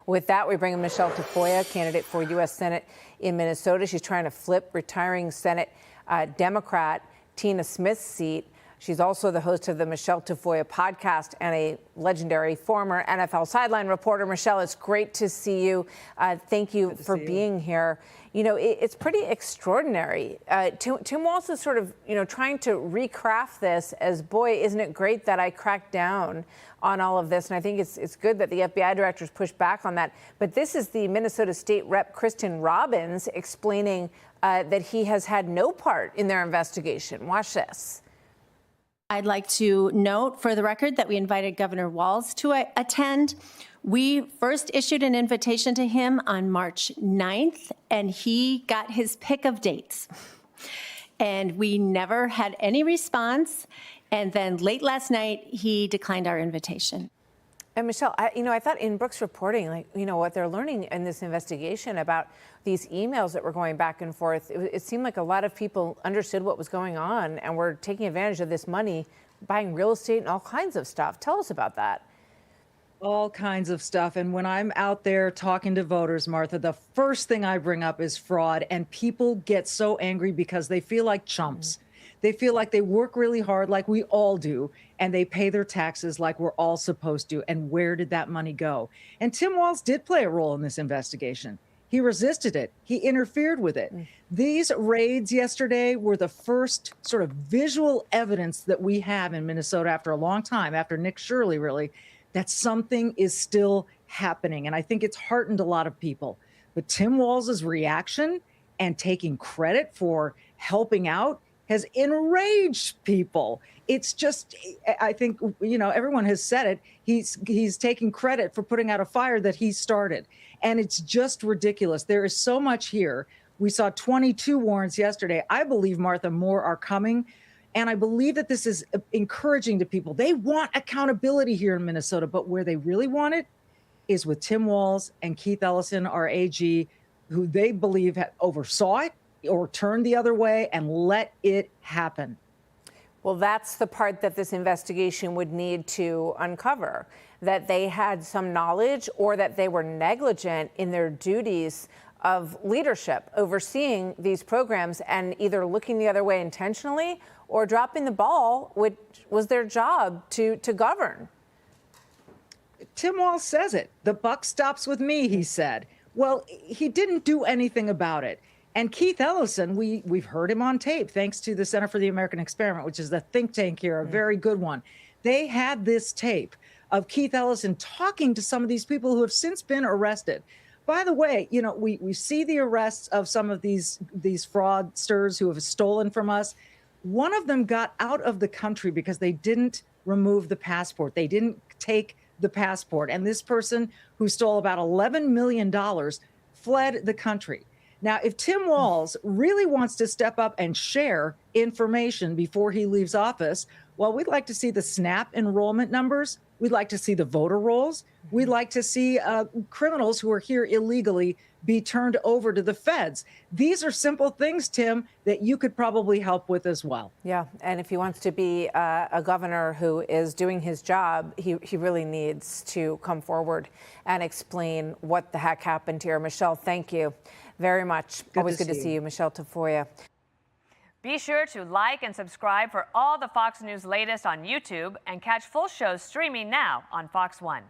With that, we bring in Michele Tafoya, candidate for U.S. Senate in Minnesota. She's trying to flip retiring Senate Democrat Tina Smith's seat. She's also the host of the Michele Tafoya podcast and a legendary former NFL sideline reporter. Michele, it's great to see you. Thank you for being here. You know, it's pretty extraordinary. Tim Walz is sort of, trying to recraft this as, boy, isn't it great that I cracked down on all of this. And I think it's good that the FBI directors pushed back on that. But this is the Minnesota State Rep Kristen Robbins explaining that he has had no part in their investigation. Watch this. I'd like to note for the record that we invited Governor Walz to attend. We first issued an invitation to him on March 9th, and he got his pick of dates. And we never had any response. And then late last night, he declined our invitation. And Michele, I thought in Brooks' reporting, what they're learning in this investigation about these emails that were going back and forth, it seemed like a lot of people understood what was going on and were taking advantage of this money, buying real estate and all kinds of stuff. Tell us about that. All kinds of stuff. And when I'm out there talking to voters, Martha, the first thing I bring up is fraud. And people get so angry because they feel like chumps. They feel like they work really hard, like we all do, and they pay their taxes like we're all supposed to. And where did that money go? And Tim Walz did play a role in this investigation. He resisted it. He interfered with it. These raids yesterday were the first sort of visual evidence that we have in Minnesota after a long time, after Nick Shirley, really, that something is still happening. And I think it's heartened a lot of people. But Tim Walz's reaction and taking credit for helping out has enraged people. It's just, I think, everyone has said it. He's taking credit for putting out a fire that he started. And it's just ridiculous. There is so much here. We saw 22 warrants yesterday. I believe, Martha, more are coming. And I believe that this is encouraging to people. They want accountability here in Minnesota, but where they really want it is with Tim Walz and Keith Ellison, our AG, who they believe oversaw it or turned the other way and let it happen. Well, that's the part that this investigation would need to uncover, that they had some knowledge or that they were negligent in their duties of leadership, overseeing these programs and either looking the other way intentionally or dropping the ball, which was their job to govern. Tim Walz says it. The buck stops with me, he said. Well, he didn't do anything about it. And Keith Ellison, we've heard him on tape, thanks to the Center for the American Experiment, which is the think tank here, a very good one. They had this tape of Keith Ellison talking to some of these people who have since been arrested. By the way, we see the arrests of some of these fraudsters who have stolen from us. One of them got out of the country because they didn't remove the passport. They didn't take the passport. And this person who stole about $11 million fled the country. Now, if Tim Walz really wants to step up and share information before he leaves office, well, we'd like to see the SNAP enrollment numbers. We'd like to see the voter rolls. We'd like to see criminals who are here illegally be turned over to the feds. These are simple things, Tim, that you could probably help with as well. Yeah, and if he wants to be a governor who is doing his job, he really needs to come forward and explain what the heck happened here. Michele, thank you very much. Always good to see you. Michele Tafoya. Be sure to like and subscribe for all the Fox News latest on YouTube and catch full shows streaming now on Fox One.